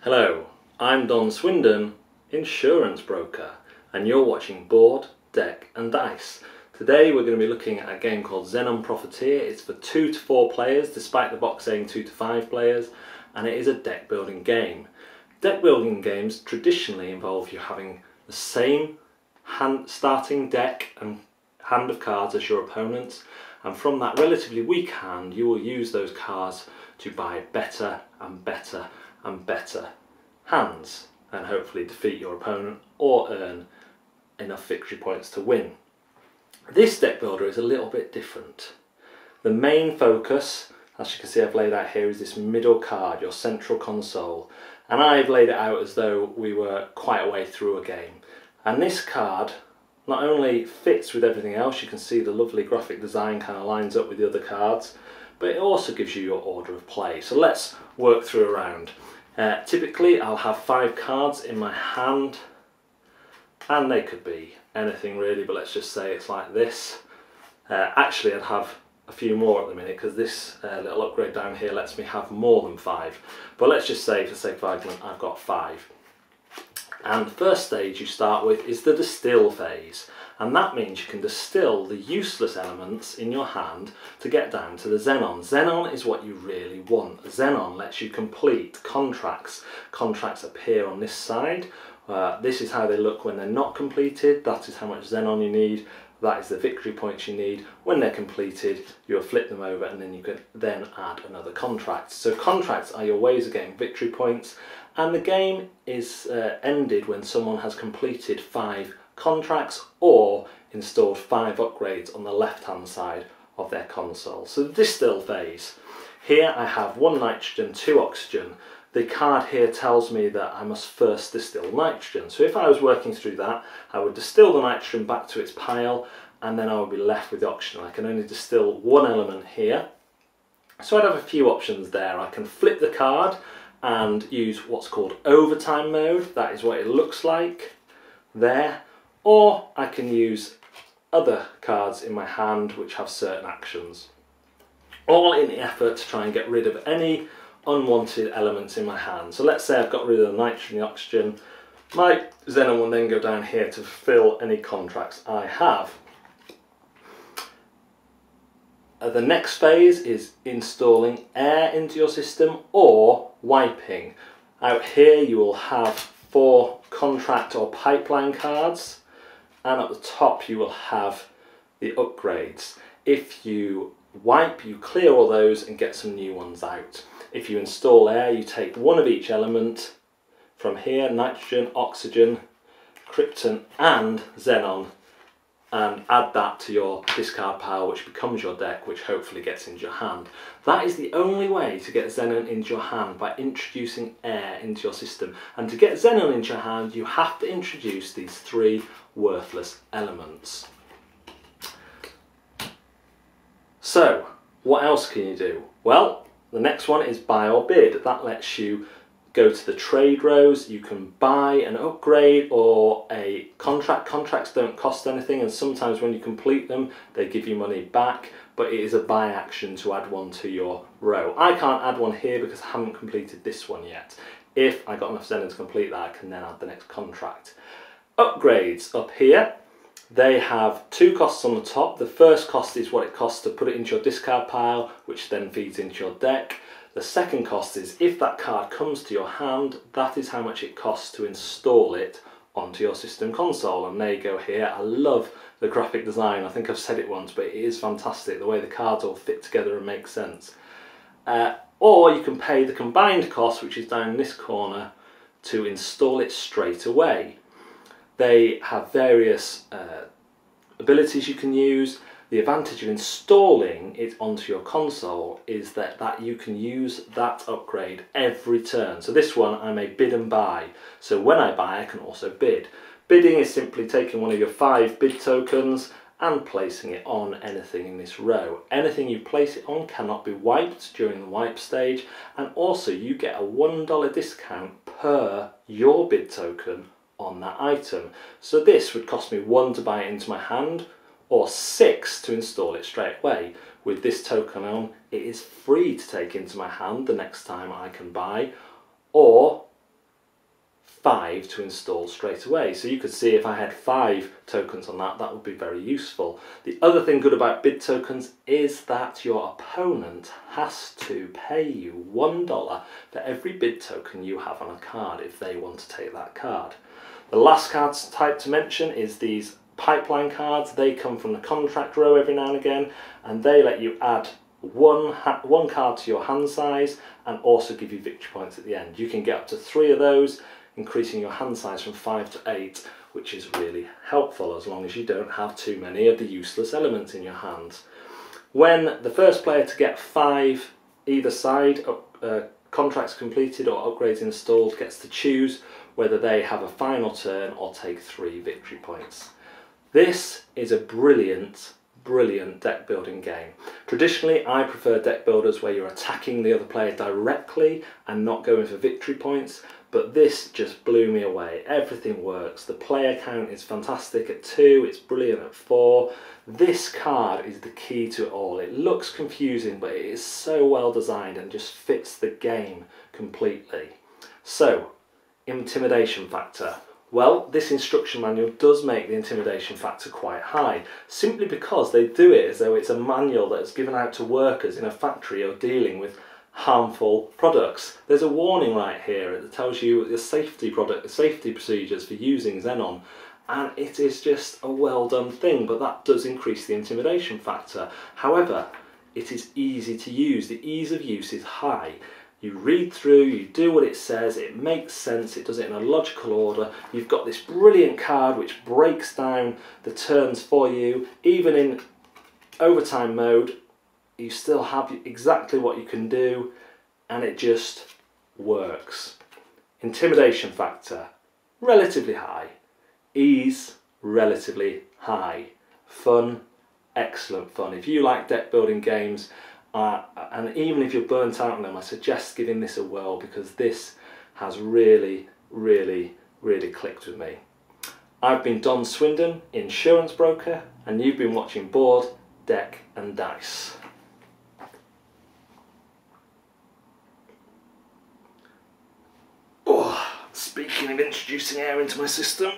Hello, I'm Don Swindon, insurance broker, and you're watching Board, Deck and Dice. Today we're going to be looking at a game called Xenon Profiteer. It's for 2 to 4 players, despite the box saying 2 to 5 players, and it is a deck building game. Deck building games traditionally involve you having the same starting deck and hand of cards as your opponents, and from that relatively weak hand you will use those cards to buy better and better and better hands and hopefully defeat your opponent or earn enough victory points to win. This deck builder is a little bit different. The main focus, as you can see I've laid out here, is this middle card, your central console, and I've laid it out as though we were quite a way through a game. And this card not only fits with everything else, you can see the lovely graphic design kind of lines up with the other cards, but it also gives you your order of play. So let's work through a round. Typically I'll have 5 cards in my hand, and they could be anything really, but let's just say it's like this. Actually I'd have a few more at the minute because this little upgrade down here lets me have more than 5, but let's just say for sake of argument I've got 5. And the first stage you start with is the distill phase, and that means you can distill the useless elements in your hand to get down to the Xenon. Xenon is what you really want. Xenon lets you complete contracts. Contracts appear on this side. This is how they look when they're not completed. That is how much Xenon you need. That is the victory points you need. When they're completed, you'll flip them over and then you can then add another contract. So contracts are your ways of getting victory points, and the game is ended when someone has completed 5 contracts or installed 5 upgrades on the left hand side of their console. So the distill phase. Here I have 1 nitrogen, 2 oxygen. The card here tells me that I must first distill nitrogen. So if I was working through that, I would distill the nitrogen back to its pile, and then I would be left with the oxygen. I can only distill 1 element here. So I'd have a few options there. I can flip the card and use what's called overtime mode. That is what it looks like there. Or I can use other cards in my hand which have certain actions. All in the effort to try and get rid of any unwanted elements in my hand. So let's say I've got rid of the nitrogen and the oxygen. My Xenon will then go down here to fill any contracts I have. The next phase is installing air into your system or wiping. Out here you will have 4 contract or pipeline cards, and at the top you will have the upgrades. If you wipe, you clear all those and get some new ones out. If you install air, you take 1 of each element from here, nitrogen, oxygen, krypton and xenon, and add that to your discard pile, which becomes your deck, which hopefully gets into your hand. That is the only way to get xenon into your hand, by introducing air into your system. And to get xenon into your hand, you have to introduce these 3 worthless elements. So, what else can you do? Well, the next one is buy or bid. That lets you go to the trade rows. You can buy an upgrade or a contract. Contracts don't cost anything, and sometimes when you complete them they give you money back, but it is a buy action to add one to your row. I can't add one here because I haven't completed this one yet. If I got enough Xenon to complete that, I can then add the next contract. Upgrades up here. They have 2 costs on the top. The first cost is what it costs to put it into your discard pile, which then feeds into your deck. The second cost is if that card comes to your hand, that is how much it costs to install it onto your system console. And there you go here. I love the graphic design. I think I've said it once, but it is fantastic the way the cards all fit together and make sense. Or you can pay the combined cost, which is down in this corner, to install it straight away. They have various abilities you can use. The advantage of installing it onto your console is that you can use that upgrade every turn. So this one I may bid and buy. So when I buy, I can also bid. Bidding is simply taking one of your 5 bid tokens and placing it on anything in this row. Anything you place it on cannot be wiped during the wipe stage, and also you get a $1 discount per your bid token on that item. So this would cost me 1 to buy it into my hand, or 6 to install it straight away. With this token on, it is free to take into my hand the next time I can buy, or 5 to install straight away. So you could see if I had 5 tokens on that, that would be very useful. The other thing good about bid tokens is that your opponent has to pay you $1 for every bid token you have on a card if they want to take that card. The last card type to mention is these pipeline cards. They come from the contract row every now and again, and they let you add one card to your hand size and also give you victory points at the end. You can get up to 3 of those, increasing your hand size from 5 to 8, which is really helpful as long as you don't have too many of the useless elements in your hands. When the first player to get 5 either side, contracts completed or upgrades installed, gets to choose whether they have a final turn or take 3 victory points. This is a brilliant deck building game. Traditionally, I prefer deck builders where you're attacking the other player directly and not going for victory points, but this just blew me away. Everything works. The player count is fantastic at 2, it's brilliant at 4. This card is the key to it all. It looks confusing, but it is so well designed and just fits the game completely. So, intimidation factor. Well, this instruction manual does make the intimidation factor quite high, simply because they do it as though it's a manual that's given out to workers in a factory or dealing with harmful products. There's a warning right here that tells you the safety procedures for using Xenon, and it is just a well done thing, but that does increase the intimidation factor. However, it is easy to use. The ease of use is high. You read through, you do what it says, it makes sense, it does it in a logical order. You've got this brilliant card which breaks down the turns for you. Even in overtime mode, you still have exactly what you can do, and it just works. Intimidation factor, relatively high. Ease, relatively high. Fun, excellent fun. If you like deck building games, and even if you're burnt out on them, I suggest giving this a whirl, because this has really clicked with me. I've been Don Swindon, insurance broker, and you've been watching Board, Deck and Dice. Oh, speaking of introducing air into my system,